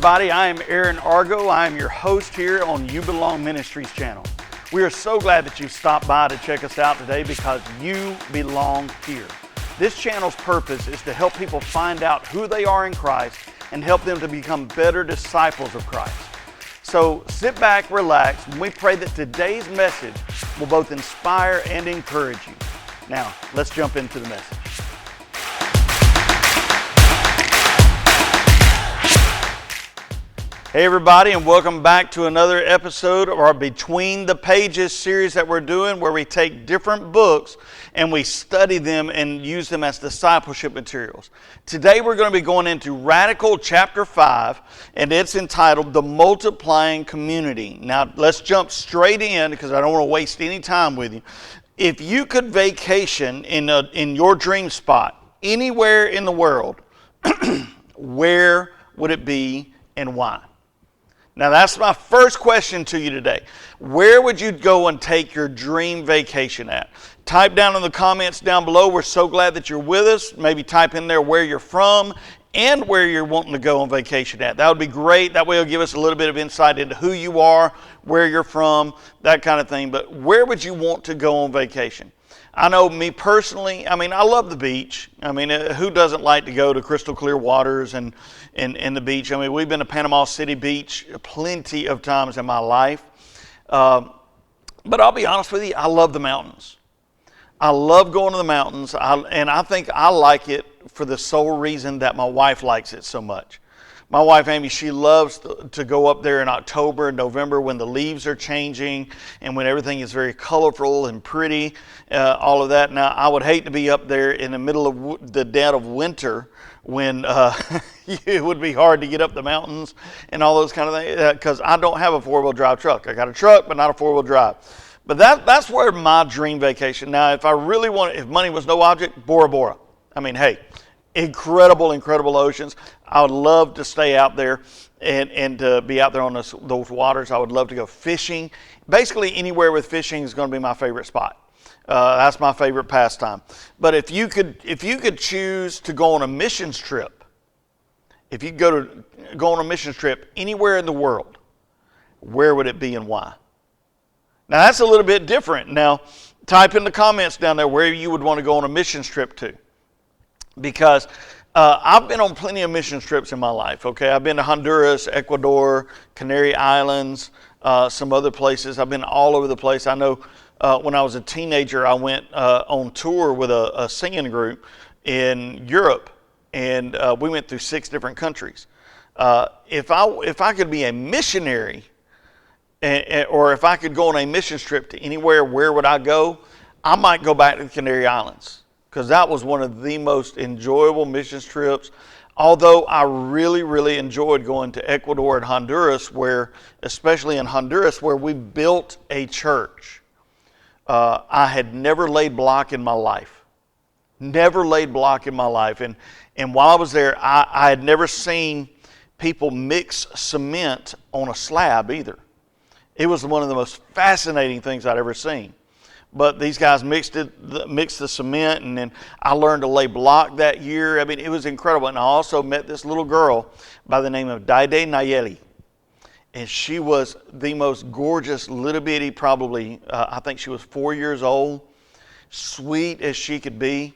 everybody, I am Aaron Argo. I am your host here on You Belong Ministries channel. We are so glad that you've stopped by to check us out today because you belong here. This channel's purpose is to help people find out who they are in Christ and help them to become better disciples of Christ. So sit back, relax, and we pray that today's message will both inspire and encourage you. Now, let's jump into the message. Hey everybody, and welcome back to another episode of our Between the Pages series that we're doing, where we take different books and we study them and use them as discipleship materials. Today we're going to be going into Radical chapter 5, and it's entitled The Multiplying Community. Now let's jump straight in because I don't want to waste any time with you. If you could vacation in your dream spot anywhere in the world, where would it be and why? Now that's my first question to you today. Where would you go and take your dream vacation at? Type down in the comments down below. We're so glad that you're with us. Maybe type in there where you're from and where you're wanting to go on vacation at. That would be great. That way it'll give us a little bit of insight into who you are, where you're from, that kind of thing. But where would you want to go on vacation? I know me personally, I love the beach. Who doesn't like to go to crystal clear waters and the beach? We've been to Panama City Beach plenty of times in my life. But I'll be honest with you, I love the mountains. I love going to the mountains, and I think I like it for the sole reason that my wife likes it so much. My wife, Amy, she loves to go up there in October and November when the leaves are changing and when everything is very colorful and pretty, all of that. Now, I would hate to be up there in the middle of the dead of winter when it would be hard to get up the mountains and all those kind of things, because I don't have a four-wheel drive truck. I got a truck, but not a four-wheel drive. But that's where my dream vacation. Now, if money was no object, Bora Bora. Hey, incredible oceans. I would love to stay out there and to be out there on those waters. I would love to go fishing. Basically, anywhere with fishing is going to be my favorite spot. That's my favorite pastime. But if you could choose to go on a missions trip, if you go on a missions trip anywhere in the world, where would it be and why? Now that's a little bit different. Now type in the comments down there where you would want to go on a missions trip to. Because I've been on plenty of mission trips in my life, okay? I've been to Honduras, Ecuador, Canary Islands, some other places. I've been all over the place. I know when I was a teenager, I went on tour with a singing group in Europe, and we went through 6 different countries. If I could be a missionary, or if I could go on a mission trip to anywhere, where would I go? I might go back to the Canary Islands, because that was one of the most enjoyable missions trips. Although I really enjoyed going to Ecuador and Honduras, especially in Honduras, where we built a church. I had never laid block in my life. Never laid block in my life. And while I was there, I had never seen people mix cement on a slab either. It was one of the most fascinating things I'd ever seen. But these guys mixed the cement, and then I learned to lay block that year. It was incredible. And I also met this little girl by the name of David Nayeli. And she was the most gorgeous little bitty, probably, I think she was 4 years old, sweet as she could be.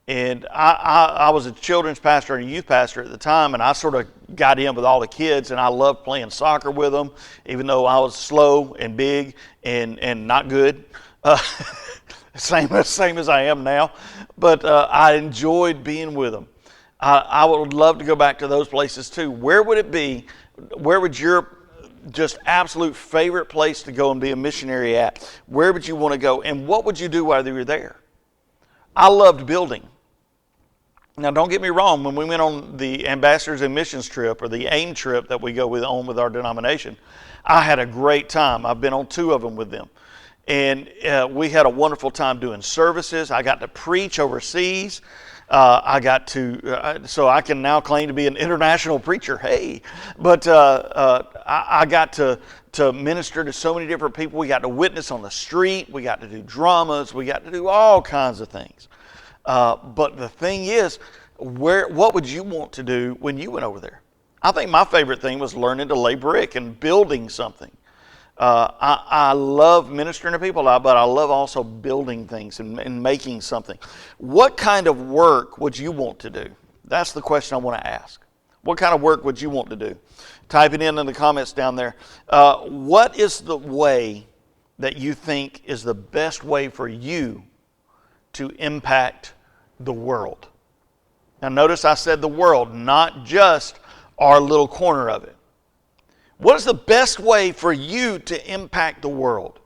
And I was a children's pastor and a youth pastor at the time, and I sort of got in with all the kids, and I loved playing soccer with them, even though I was slow and big and not good. Same as I am now, but I enjoyed being with them. I would love to go back to those places too. Where would it be? Where would your just absolute favorite place to go and be a missionary at? Where would you want to go, and what would you do while you were there? I loved building. Now, don't get me wrong. When we went on the Ambassadors and Missions trip, or the AIM trip that we go on with our denomination, I had a great time. I've been on 2 of them with them. And we had a wonderful time doing services. I got to preach overseas. So I can now claim to be an international preacher. Hey, but I got to minister to so many different people. We got to witness on the street. We got to do dramas. We got to do all kinds of things. But the thing is, what would you want to do when you went over there? I think my favorite thing was learning to lay brick and building something. I love ministering to people, but I love also building things and making something. What kind of work would you want to do? That's the question I want to ask. What kind of work would you want to do? Type it in the comments down there. What is the way that you think is the best way for you to impact the world? Now notice I said the world, not just our little corner of it. What is the best way for you to impact the world?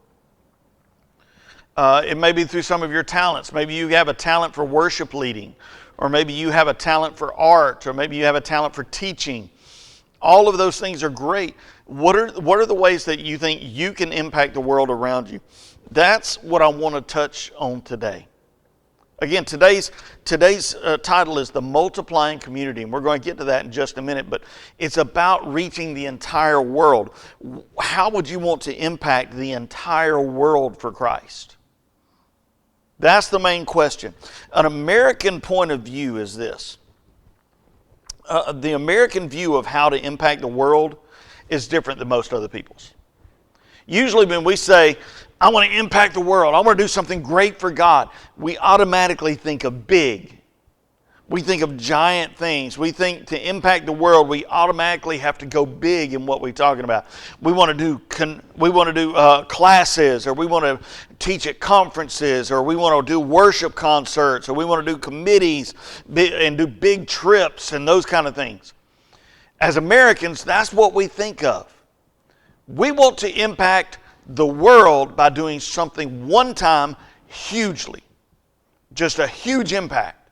It may be through some of your talents. Maybe you have a talent for worship leading, or maybe you have a talent for art, or maybe you have a talent for teaching. All of those things are great. What are the ways that you think you can impact the world around you? That's what I want to touch on today. Again, today's title is The Multiplying Community, and we're going to get to that in just a minute, but it's about reaching the entire world. How would you want to impact the entire world for Christ? That's the main question. An American point of view is this. The American view of how to impact the world is different than most other people's. Usually when we say, I want to impact the world, I want to do something great for God, we automatically think of big. We think of giant things. We think to impact the world, we automatically have to go big in what we're talking about. We want to do classes, or we want to teach at conferences, or we want to do worship concerts, or we want to do committees and do big trips and those kind of things. As Americans, that's what we think of. We want to impact the world by doing something one time hugely. Just a huge impact.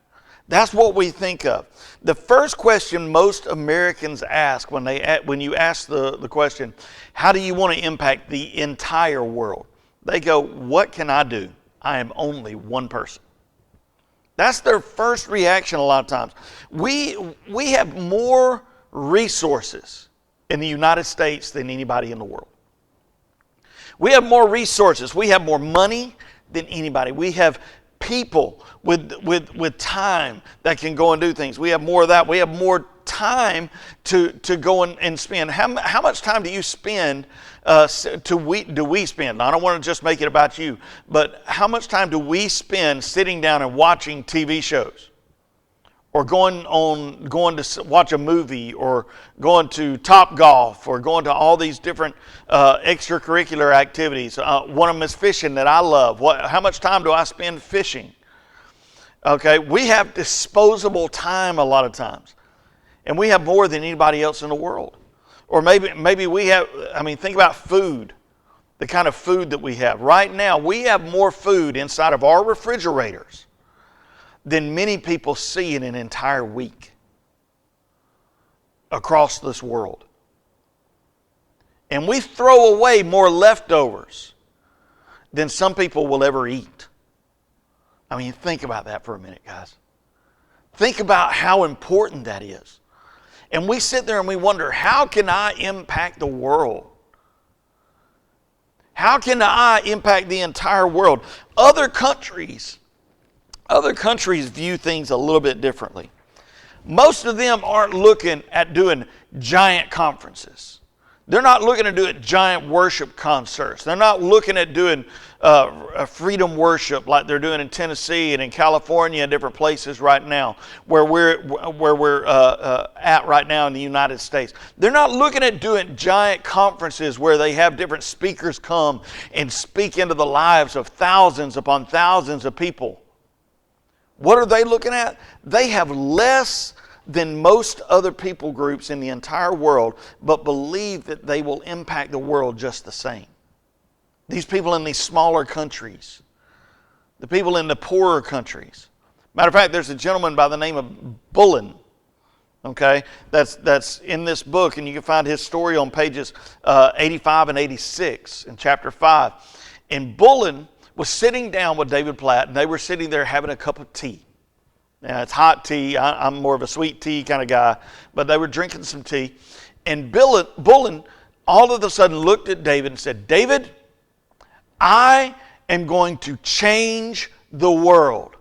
That's what we think of. The first question most Americans ask when you ask the question, how do you want to impact the entire world? They go, what can I do? I am only one person. That's their first reaction a lot of times. We have more resources in the United States than anybody in the world. We have more resources. We have more money than anybody. We have people with time that can go and do things. We have more of that. We have more time to go and spend. How much time do you spend, do we spend? I don't want to just make it about you, but how much time do we spend sitting down and watching TV shows? Or going to watch a movie, or going to Top Golf, or going to all these different extracurricular activities. One of them is fishing that I love. How much time do I spend fishing? Okay, we have disposable time a lot of times. And we have more than anybody else in the world. Or maybe we have, think about food, the kind of food that we have. Right now, we have more food inside of our refrigerators than many people see in an entire week across this world. And we throw away more leftovers than some people will ever eat. Think about that for a minute, guys. Think about how important that is. And we sit there and we wonder, how can I impact the world? How can I impact the entire world? Other countries view things a little bit differently. Most of them aren't looking at doing giant conferences. They're not looking to do giant worship concerts. They're not looking at doing freedom worship like they're doing in Tennessee and in California and different places right now, where we're at right now in the United States. They're not looking at doing giant conferences where they have different speakers come and speak into the lives of thousands upon thousands of people. What are they looking at? They have less than most other people groups in the entire world, but believe that they will impact the world just the same. These people in these smaller countries, the people in the poorer countries. Matter of fact, there's a gentleman by the name of Bullen, okay, that's in this book, and you can find his story on pages 85 and 86 in chapter 5. And Bullen was sitting down with David Platt, and they were sitting there having a cup of tea. Now, it's hot tea. I'm more of a sweet tea kind of guy, but they were drinking some tea. And Bullen all of a sudden looked at David and said, David, I am going to change the world.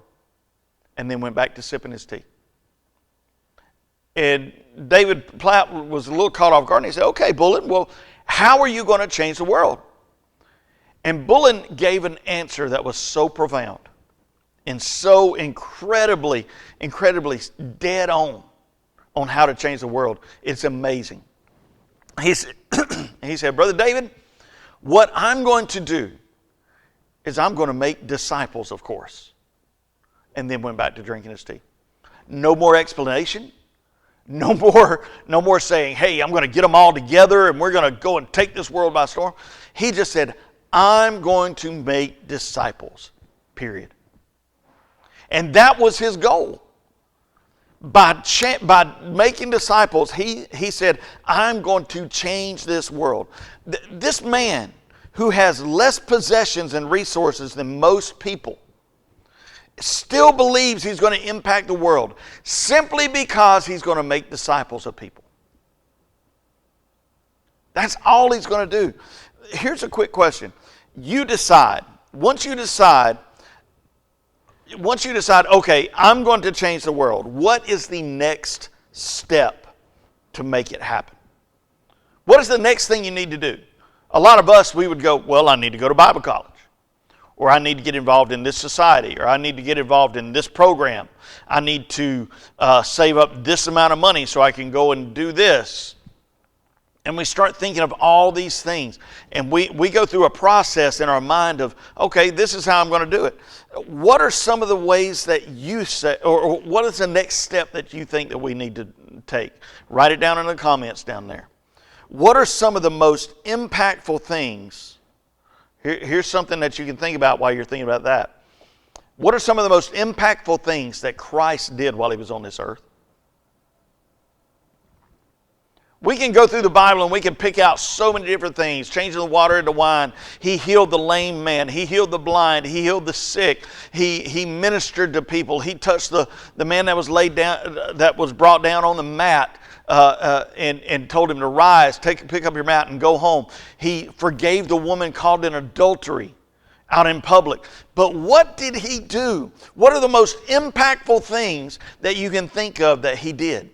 And then went back to sipping his tea. And David Platt was a little caught off guard, and he said, okay, Bullen, well, how are you going to change the world? And Bullen gave an answer that was so profound and so incredibly dead on how to change the world. It's amazing. He said, Brother David, what I'm going to do is I'm going to make disciples, of course. And then went back to drinking his tea. No more explanation. No more saying, hey, I'm going to get them all together and we're going to go and take this world by storm. He just said, I'm going to make disciples, period. And that was his goal. By making disciples, he said, I'm going to change this world. This man who has less possessions and resources than most people still believes he's going to impact the world simply because he's going to make disciples of people. That's all he's going to do. Here's a quick question. You decide, once you decide, okay, I'm going to change the world, what is the next step to make it happen? What is the next thing you need to do? A lot of us, we would go, well, I need to go to Bible college. Or I need to get involved in this society. Or I need to get involved in this program. I need to save up this amount of money so I can go and do this. And we start thinking of all these things. And we go through a process in our mind of, okay, this is how I'm going to do it. What are some of the ways that you say, or what is the next step that you think that we need to take? Write it down in the comments down there. What are some of the most impactful things? Here's something that you can think about while you're thinking about that. What are some of the most impactful things that Christ did while he was on this earth? We can go through the Bible and we can pick out so many different things. Changing the water into wine. He healed the lame man. He healed the blind. He healed the sick. He ministered to people. He touched the man that was laid down, that was brought down on the mat, and told him to rise, pick up your mat and go home. He forgave the woman caught in adultery out in public. But what did he do? What are the most impactful things that you can think of that he did?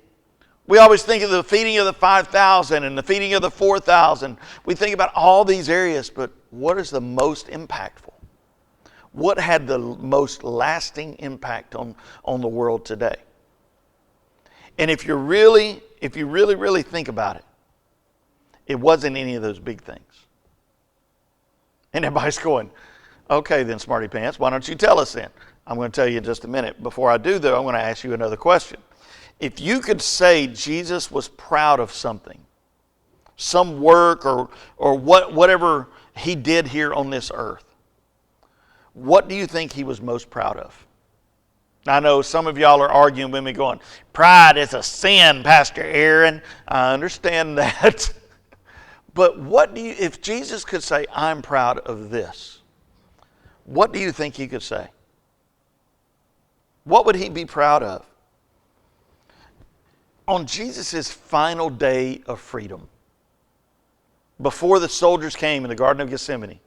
We always think of the feeding of the 5,000 and the feeding of the 4,000. We think about all these areas, but what is the most impactful? What had the most lasting impact on the world today? And if you really think about it, it wasn't any of those big things. And everybody's going, okay then, smarty pants, why don't you tell us then? I'm going to tell you in just a minute. Before I do though, I'm going to ask you another question. If you could say Jesus was proud of something, some work or whatever he did here on this earth, what do you think he was most proud of? I know some of y'all are arguing with me going, pride is a sin, Pastor Aaron. I understand that. But if Jesus could say, I'm proud of this, what do you think he could say? What would he be proud of? On Jesus' final day of freedom, before the soldiers came in the Garden of Gethsemane,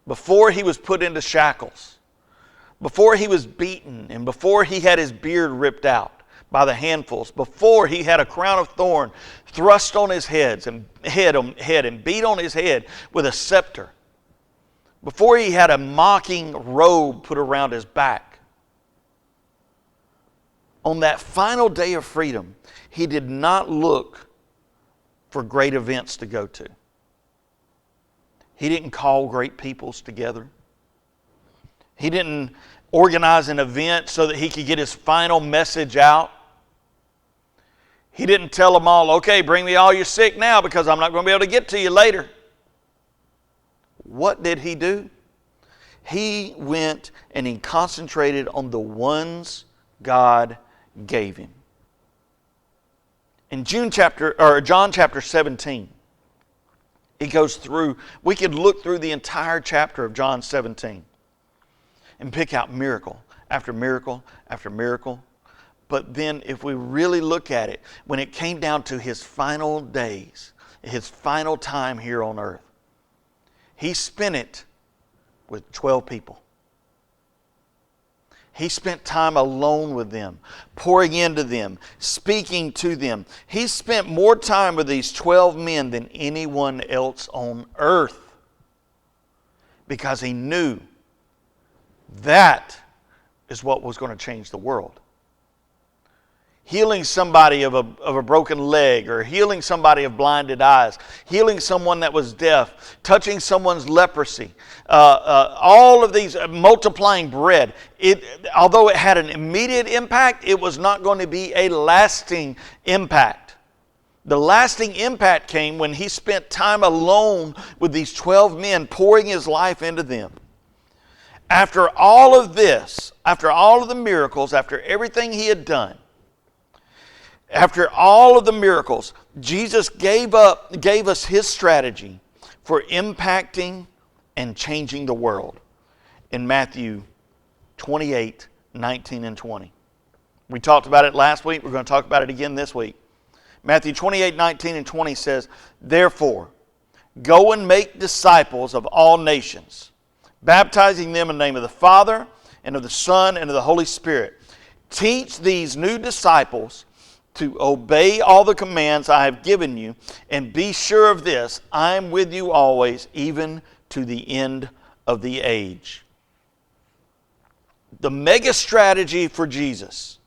before he was put into shackles, before he was beaten, and before he had his beard ripped out by the handfuls, before he had a crown of thorn thrust on his head and beat on his head with a scepter, before he had a mocking robe put around his back, on that final day of freedom, he did not look for great events to go to. He didn't call great peoples together. He didn't organize an event so that he could get his final message out. He didn't tell them all, okay, bring me all your sick now because I'm not going to be able to get to you later. What did he do? He went and he concentrated on the ones God gave him. In John chapter 17, he goes through, we could look through the entire chapter of John 17 and pick out miracle after miracle after miracle. But then if we really look at it, when it came down to his final days, his final time here on earth, he spent it with 12 people. He spent time alone with them, pouring into them, speaking to them. He spent more time with these 12 men than anyone else on earth, because he knew that is what was going to change the world. Healing somebody of a broken leg, or healing somebody of blinded eyes, healing someone that was deaf, touching someone's leprosy, all of these, multiplying bread. Although it had an immediate impact, it was not going to be a lasting impact. The lasting impact came when he spent time alone with these 12 men, pouring his life into them. After all of this, after all of the miracles, after everything he had done, after all of the miracles, Jesus gave us his strategy for impacting and changing the world in Matthew 28, 19 and 20. We talked about it last week. We're going to talk about it again this week. Matthew 28, 19 and 20 says, "Therefore, go and make disciples of all nations, baptizing them in the name of the Father, and of the Son, and of the Holy Spirit. Teach these new disciples to obey all the commands I have given you, and be sure of this, I am with you always, even to the end of the age." The mega strategy for Jesus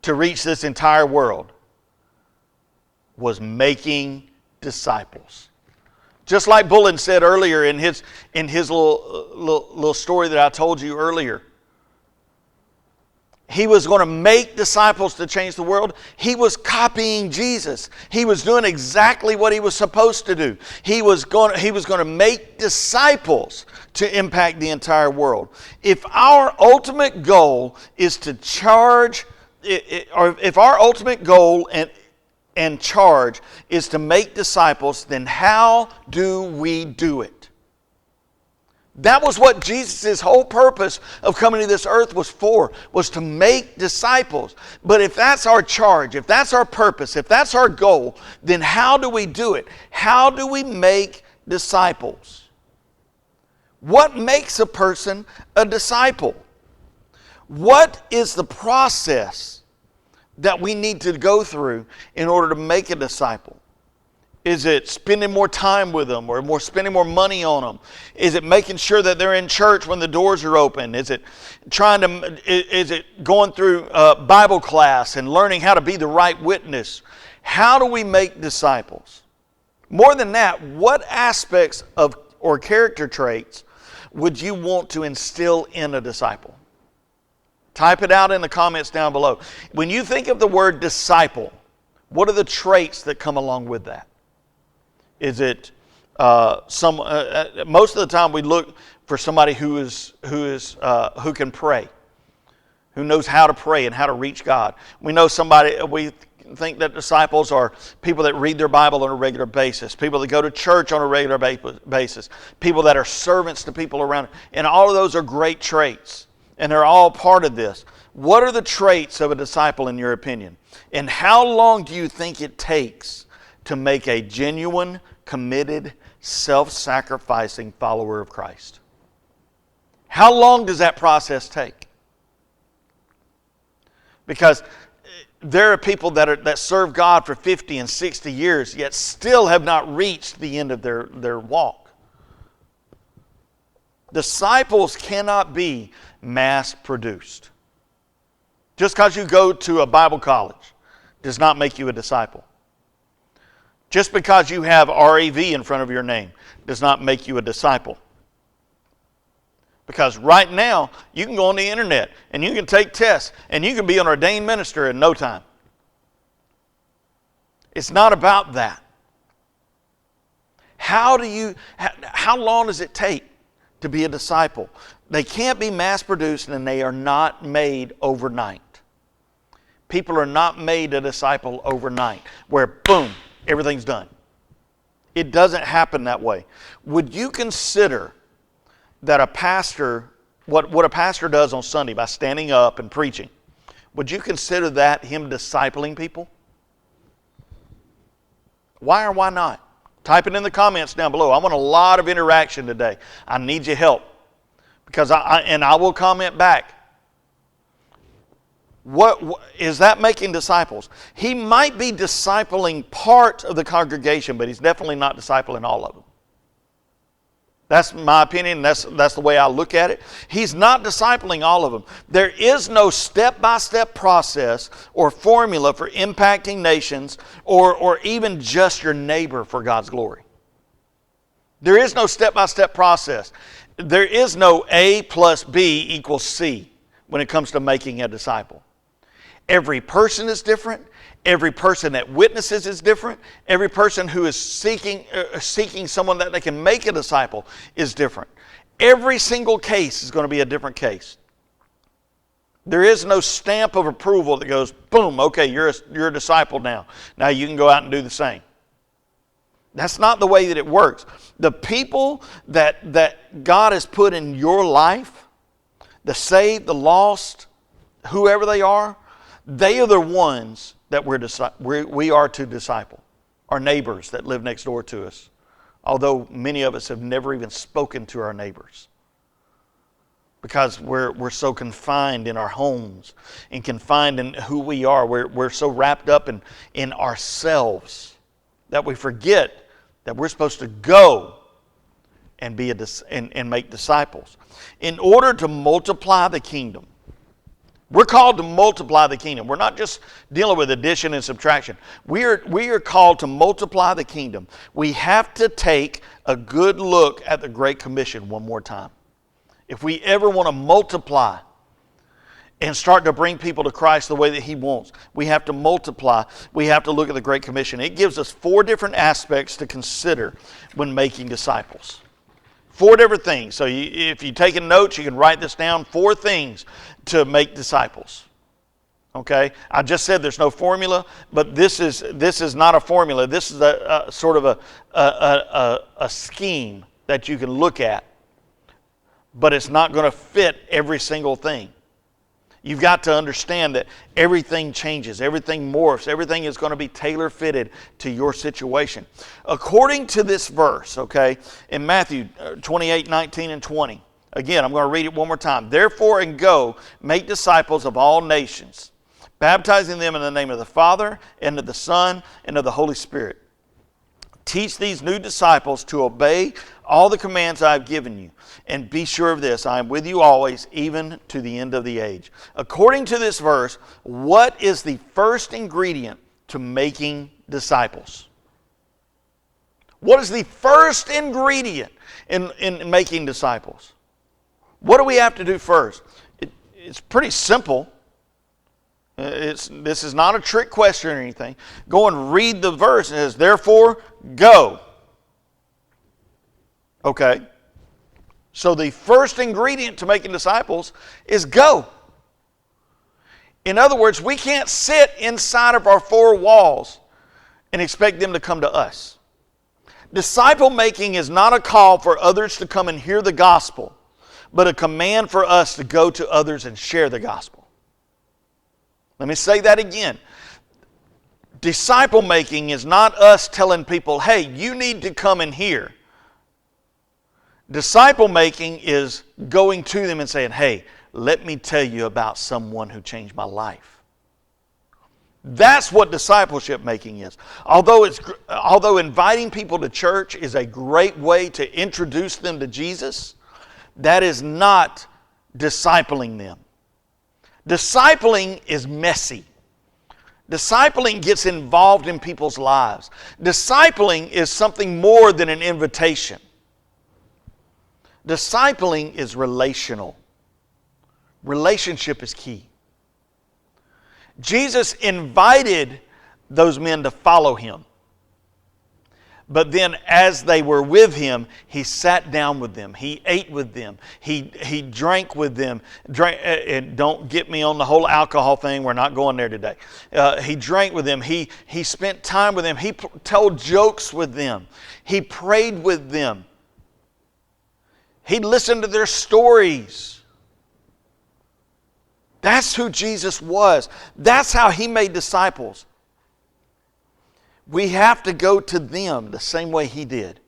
to reach this entire world was making disciples. Just like Bullen said earlier in his little story that I told you earlier. He was going to make disciples to change the world. He was copying Jesus. He was doing exactly what he was supposed to do. He was going to make disciples to impact the entire world. If our ultimate goal is to charge, or if our ultimate goal and charge is to make disciples, then how do we do it? That was what Jesus' whole purpose of coming to this earth was for, was to make disciples. But if that's our charge, if that's our purpose, if that's our goal, then how do we do it? How do we make disciples? What makes a person a disciple? What is the process that we need to go through in order to make a disciple? Is it spending more time with them, or spending more money on them? Is it making sure that they're in church when the doors are open? Is it going through Bible class and learning how to be the right witness? How do we make disciples? More than that, what aspects of or character traits would you want to instill in a disciple? Type it out in the comments down below. When you think of the word disciple, what are the traits that come along with that? Is it most of the time we look for somebody who can pray, who knows how to pray and how to reach God. We think that disciples are people that read their Bible on a regular basis, people that go to church on a regular basis, people that are servants to people around. And all of those are great traits, and they're all part of this. What are the traits of a disciple in your opinion? And how long do you think it takes to make a genuine, committed, self-sacrificing follower of Christ? How long does that process take? Because there are people that serve God for 50 and 60 years, yet still have not reached the end of their walk. Disciples cannot be mass-produced. Just because you go to a Bible college does not make you a disciple. Just because you have RAV in front of your name does not make you a disciple. Because right now, you can go on the internet and you can take tests and you can be an ordained minister in no time. It's not about that. How long does it take to be a disciple? They can't be mass-produced, and they are not made overnight. People are not made a disciple overnight, where boom, everything's done. It doesn't happen that way. Would you consider that a pastor, what a pastor does on Sunday by standing up and preaching, would you consider that him discipling people? Why or why not? Type it in the comments down below. I want a lot of interaction today. I need your help. Because I will comment back. What is that making disciples? He might be discipling part of the congregation, but he's definitely not discipling all of them. That's my opinion. That's the way I look at it. He's not discipling all of them. There is no step-by-step process or formula for impacting nations or even just your neighbor for God's glory. There is no step-by-step process. There is no A plus B equals C when it comes to making a disciple. Every person is different. Every person that witnesses is different. Every person who is seeking someone that they can make a disciple is different. Every single case is going to be a different case. There is no stamp of approval that goes, boom, okay, you're a disciple now. Now you can go out and do the same. That's not the way that it works. The people that God has put in your life, the saved, the lost, whoever they are the ones that we are to disciple. Our neighbors that live next door to us. Although many of us have never even spoken to our neighbors. Because we're so confined in our homes and confined in who we are. We're so wrapped up in ourselves that we forget that we're supposed to go and and make disciples. In order to multiply the kingdom, we're called to multiply the kingdom. We're not just dealing with addition and subtraction. We are called to multiply the kingdom. We have to take a good look at the Great Commission one more time. If we ever want to multiply and start to bring people to Christ the way that He wants, we have to multiply. We have to look at the Great Commission. It gives us 4 different aspects to consider when making disciples. 4 different things. So if you're taking notes, you can write this down. 4 things to make disciples. Okay? I just said there's no formula, but this is not a formula. This is a sort of a scheme that you can look at. But it's not going to fit every single thing. You've got to understand that everything changes, everything morphs, everything is going to be tailor-fitted to your situation. According to this verse, okay, in Matthew 28, 19, and 20, again, I'm going to read it one more time. Therefore, and go, make disciples of all nations, baptizing them in the name of the Father, and of the Son, and of the Holy Spirit. Teach these new disciples to obey all the commands I have given you. And be sure of this, I am with you always, even to the end of the age. According to this verse, what is the first ingredient to making disciples? What is the first ingredient in making disciples? What do we have to do first? It's pretty simple. This is not a trick question or anything. Go and read the verse. It says, therefore, go. Okay. So the first ingredient to making disciples is go. In other words, we can't sit inside of our 4 walls and expect them to come to us. Disciple making is not a call for others to come and hear the gospel, but a command for us to go to others and share the gospel. Let me say that again. Disciple making is not us telling people, hey, you need to come and hear. Disciple making is going to them and saying, hey, let me tell you about someone who changed my life. That's what discipleship making is. Although inviting people to church is a great way to introduce them to Jesus, that is not discipling them. Discipling is messy. Discipling gets involved in people's lives. Discipling is something more than an invitation. Discipling is relational. Relationship is key. Jesus invited those men to follow Him. But then as they were with Him, He sat down with them. He ate with them. He drank with them. And don't get me on the whole alcohol thing. We're not going there today. He drank with them. He spent time with them. He told jokes with them. He prayed with them. He listened to their stories. That's who Jesus was. That's how He made disciples. We have to go to them the same way He did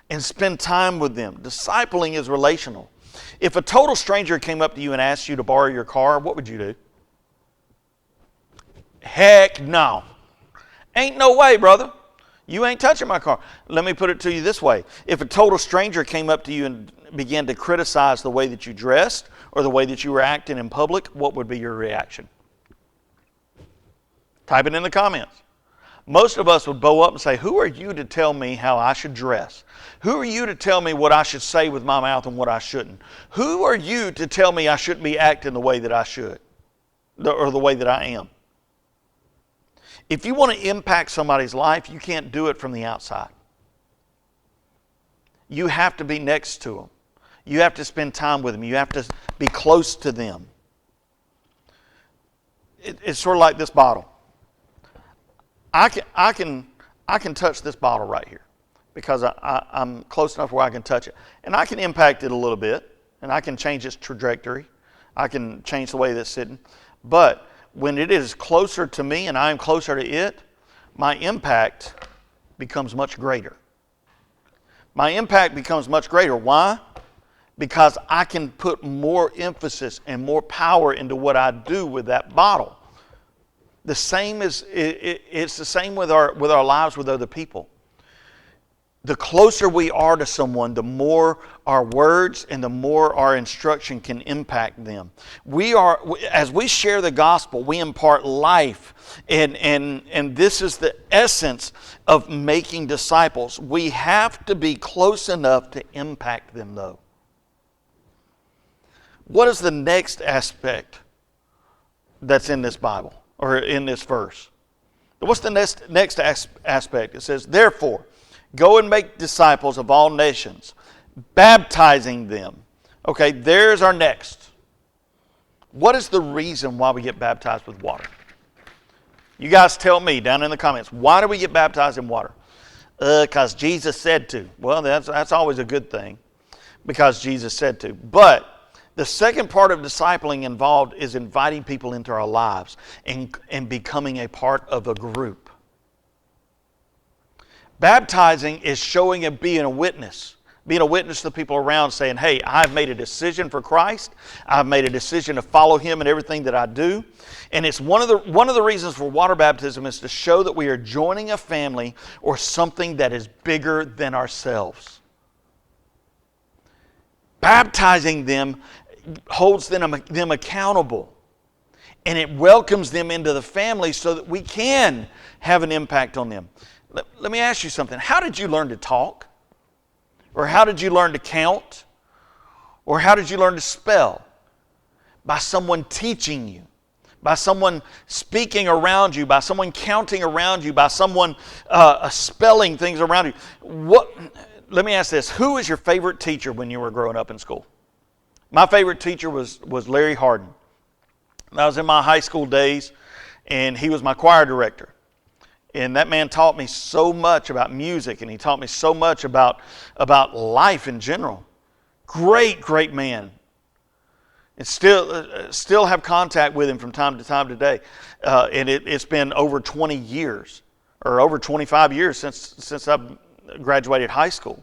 and spend time with them. Discipling is relational. If a total stranger came up to you and asked you to borrow your car, what would you do? Heck no. Ain't no way, brother. You ain't touching my car. Let me put it to you this way. If a total stranger came up to you and began to criticize the way that you dressed or the way that you were acting in public, what would be your reaction? Type it in the comments. Most of us would bow up and say, who are you to tell me how I should dress? Who are you to tell me what I should say with my mouth and what I shouldn't? Who are you to tell me I shouldn't be acting the way that I should or the way that I am? If you want to impact somebody's life, you can't do it from the outside. You have to be next to them. You have to spend time with them. You have to be close to them. It's sort of like this bottle. I can touch this bottle right here because I'm close enough where I can touch it. And I can impact it a little bit, and I can change its trajectory. I can change the way that it's sitting. But when it is closer to me and I am closer to it, my impact becomes much greater. My impact becomes much greater. Why? Because I can put more emphasis and more power into what I do with that bottle. The same is it's the same with our lives with other people. The closer we are to someone, the more our words and the more our instruction can impact them. As we share the gospel, we impart life, and this is the essence of making disciples. We have to be close enough to impact them, though. What is the next aspect that's in this Bible or in this verse? What's the next aspect? It says, therefore, go and make disciples of all nations, baptizing them. Okay, there's our next. What is the reason why we get baptized with water? You guys tell me down in the comments. Why do we get baptized in water? Because Jesus said to. Well, that's always a good thing, because Jesus said to. But the second part of discipling involved is inviting people into our lives and becoming a part of a group. Baptizing is showing and being a witness to the people around, saying, hey, I've made a decision for Christ. I've made a decision to follow Him in everything that I do. And it's one of the reasons for water baptism is to show that we are joining a family or something that is bigger than ourselves. Baptizing them holds them accountable. And it welcomes them into the family so that we can have an impact on them. Let me ask you something. How did you learn to talk? Or how did you learn to count? Or how did you learn to spell? By someone teaching you. By someone speaking around you. By someone counting around you. By someone spelling things around you. Let me ask this. Who was your favorite teacher when you were growing up in school? My favorite teacher was Larry Harden. I was in my high school days, and he was my choir director. And that man taught me so much about music, and he taught me so much about life in general. Great, great man. And still have contact with him from time to time today. And it's been over 20 years, or over 25 years since I graduated high school.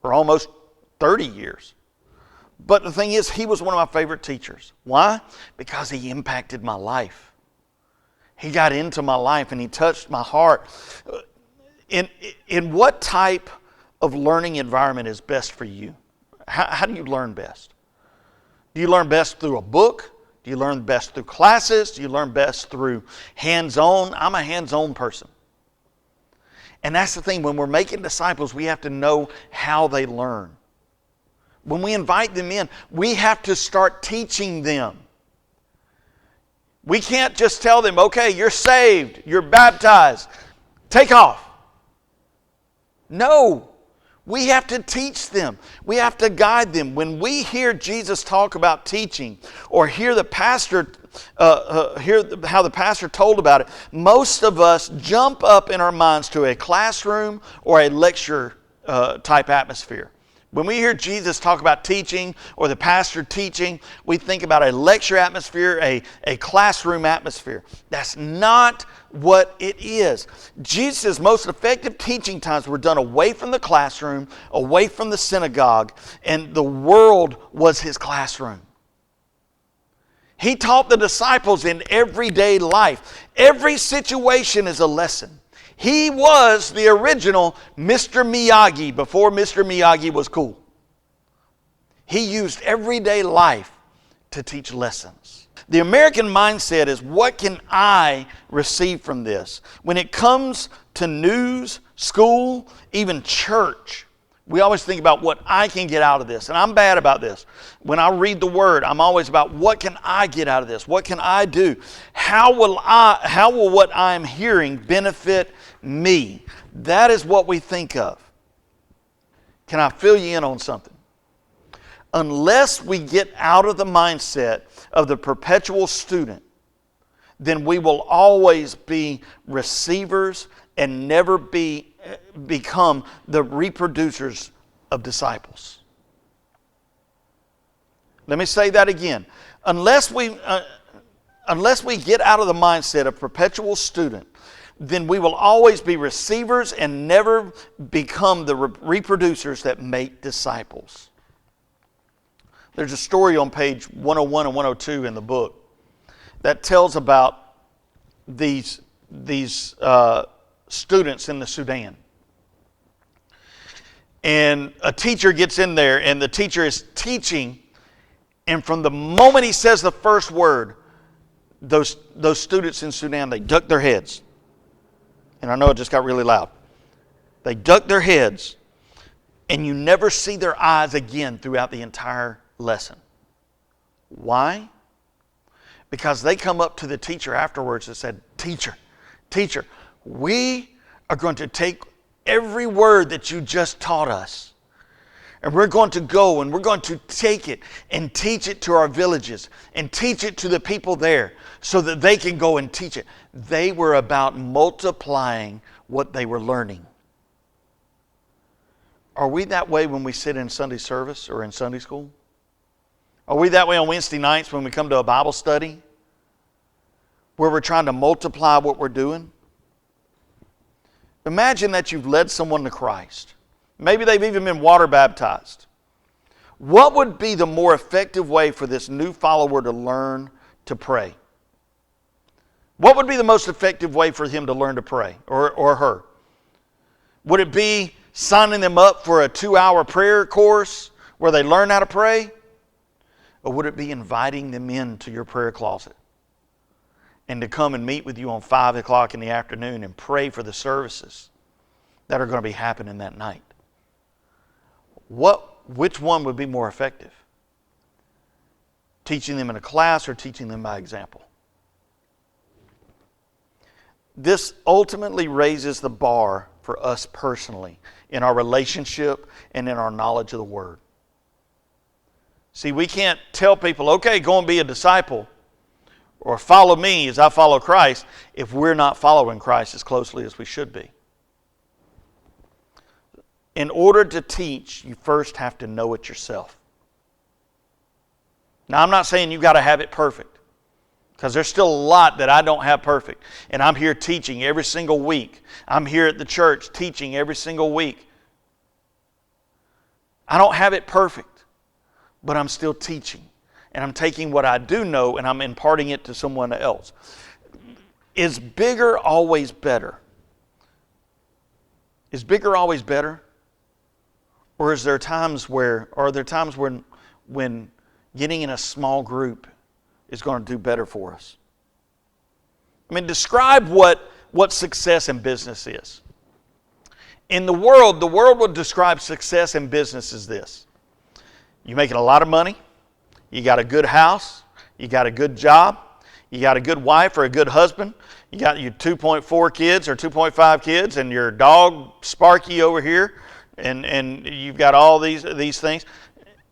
Or almost 30 years. But the thing is, he was one of my favorite teachers. Why? Because he impacted my life. He got into my life and he touched my heart. In what type of learning environment is best for you? How do you learn best? Do you learn best through a book? Do you learn best through classes? Do you learn best through hands-on? I'm a hands-on person. And that's the thing. When we're making disciples, we have to know how they learn. When we invite them in, we have to start teaching them. We can't just tell them, okay, you're saved, you're baptized, take off. No, we have to teach them. We have to guide them. When we hear Jesus talk about teaching or hear the pastor, how the pastor told about it, most of us jump up in our minds to a classroom or a lecture type atmosphere. When we hear Jesus talk about teaching or the pastor teaching, we think about a lecture atmosphere, a classroom atmosphere. That's not what it is. Jesus' most effective teaching times were done away from the classroom, away from the synagogue, and the world was His classroom. He taught the disciples in everyday life. Every situation is a lesson. He was the original Mr. Miyagi before Mr. Miyagi was cool. He used everyday life to teach lessons. The American mindset is, what can I receive from this? When it comes to news, school, even church, we always think about what I can get out of this. And I'm bad about this. When I read the Word, I'm always about, what can I get out of this? What can I do? How will what I'm hearing benefit me? That is what we think of. Can I fill you in on something? Unless we get out of the mindset of the perpetual student, then we will always be receivers and never become the reproducers of disciples. Let me say that again. Unless we get out of the mindset of perpetual student, then we will always be receivers and never become the reproducers that make disciples. There's a story on page 101 and 102 in the book that tells about these students in the Sudan. And a teacher gets in there, and the teacher is teaching, and from the moment he says the first word, those students in Sudan, they duck their heads. And I know it just got really loud. They duck their heads, and you never see their eyes again throughout the entire lesson. Why? Because they come up to the teacher afterwards and said, Teacher, we are going to take every word that you just taught us, and we're going to go and we're going to take it and teach it to our villages and teach it to the people there so that they can go and teach it. They were about multiplying what they were learning. Are we that way when we sit in Sunday service or in Sunday school? Are we that way on Wednesday nights when we come to a Bible study where we're trying to multiply what we're doing? Imagine that you've led someone to Christ. Maybe they've even been water baptized. What would be the more effective way for this new follower to learn to pray? What would be the most effective way for him to learn to pray, or her? Would it be signing them up for a 2-hour prayer course where they learn how to pray? Or would it be inviting them into your prayer closet and to come and meet with you on 5 o'clock in the afternoon and pray for the services that are going to be happening that night? Which one would be more effective? Teaching them in a class or teaching them by example? This ultimately raises the bar for us personally in our relationship and in our knowledge of the Word. See, we can't tell people, okay, go and be a disciple, or follow me as I follow Christ, if we're not following Christ as closely as we should be. In order to teach, you first have to know it yourself. Now, I'm not saying you've got to have it perfect, because there's still a lot that I don't have perfect. And I'm here teaching every single week. I'm here at the church teaching every single week. I don't have it perfect, but I'm still teaching. And I'm taking what I do know and I'm imparting it to someone else. Is bigger always better? Is bigger always better? Or are there times when getting in a small group is going to do better for us? I mean, describe what success in business is. In the world would describe success in business as this. You're making a lot of money. You got a good house. You got a good job. You got a good wife or a good husband. You got your 2.4 kids or 2.5 kids and your dog Sparky over here. And you've got all these things.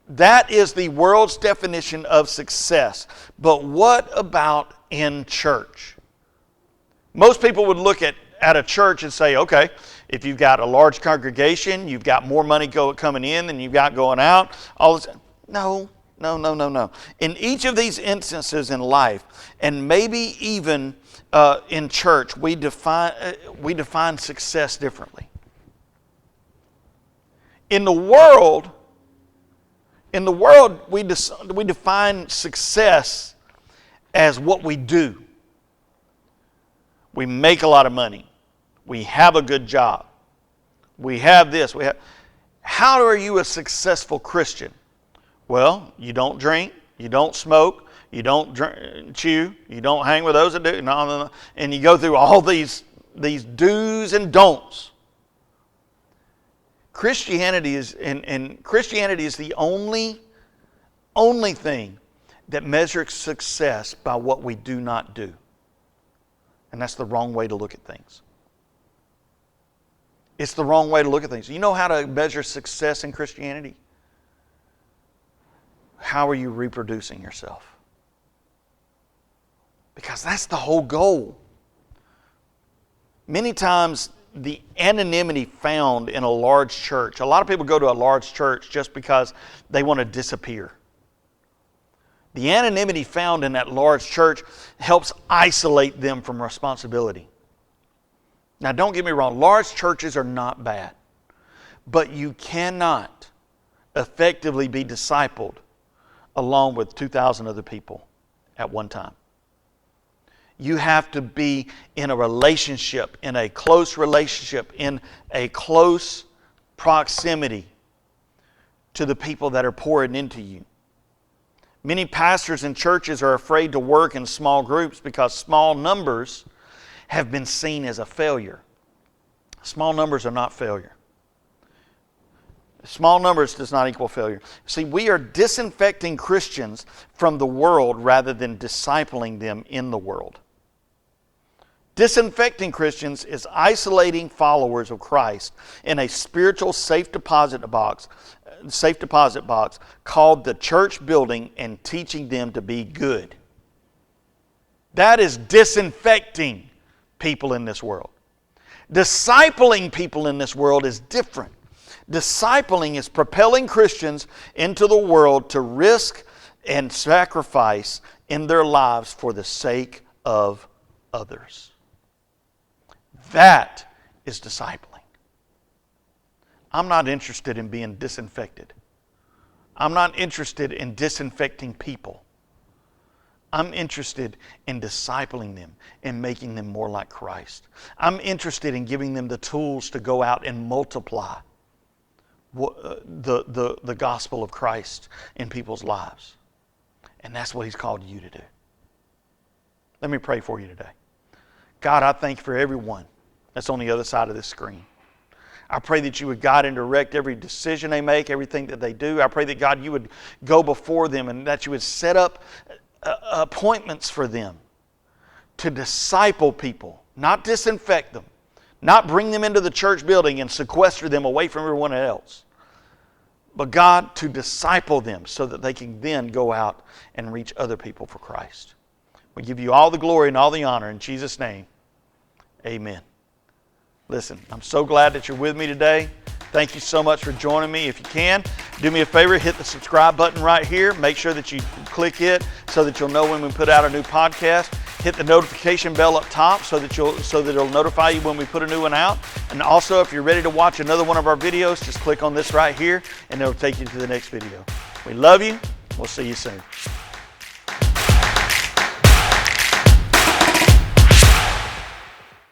That is the world's definition of success. But what about in church? Most people would look at a church and say, okay, if you've got a large congregation, you've got more money coming in than you've got going out. All this. No. In each of these instances in life, and maybe even in church, we define success differently. In the world, we define success as what we do. We make a lot of money. We have a good job. We have this. How are you a successful Christian? Well, you don't drink, you don't smoke, you don't chew, you don't hang with those that do, no, and you go through all these do's and don'ts. Christianity is the only thing that measures success by what we do not do. And that's the wrong way to look at things. It's the wrong way to look at things. You know how to measure success in Christianity? How are you reproducing yourself? Because that's the whole goal. Many times, the anonymity found in a large church, a lot of people go to a large church just because they want to disappear. The anonymity found in that large church helps isolate them from responsibility. Now, don't get me wrong, large churches are not bad, but you cannot effectively be discipled along with 2,000 other people at one time. You have to be in a relationship, in a close proximity to the people that are pouring into you. Many pastors and churches are afraid to work in small groups because small numbers have been seen as a failure. Small numbers are not failure. Small numbers does not equal failure. See, we are disinfecting Christians from the world rather than discipling them in the world. Disinfecting Christians is isolating followers of Christ in a spiritual safe deposit box called the church building and teaching them to be good. That is disinfecting people in this world. Discipling people in this world is different. Discipling is propelling Christians into the world to risk and sacrifice in their lives for the sake of others. That is discipling. I'm not interested in being disinfected. I'm not interested in disinfecting people. I'm interested in discipling them and making them more like Christ. I'm interested in giving them the tools to go out and multiply the gospel of Christ in people's lives. And that's what He's called you to do. Let me pray for you today. God, I thank you for everyone that's on the other side of this screen. I pray that you would guide and direct every decision they make, everything that they do. I pray that, God, you would go before them and that you would set up appointments for them to disciple people, not disinfect them, not bring them into the church building and sequester them away from everyone else, but, God, to disciple them so that they can then go out and reach other people for Christ. We give you all the glory and all the honor in Jesus' name. Amen. Listen, I'm so glad that you're with me today. Thank you so much for joining me. If you can, do me a favor, hit the subscribe button right here. Make sure that you click it so that you'll know when we put out a new podcast. Hit the notification bell up top so that it'll notify you when we put a new one out. And also, if you're ready to watch another one of our videos, just click on this right here and it'll take you to the next video. We love you. We'll see you soon.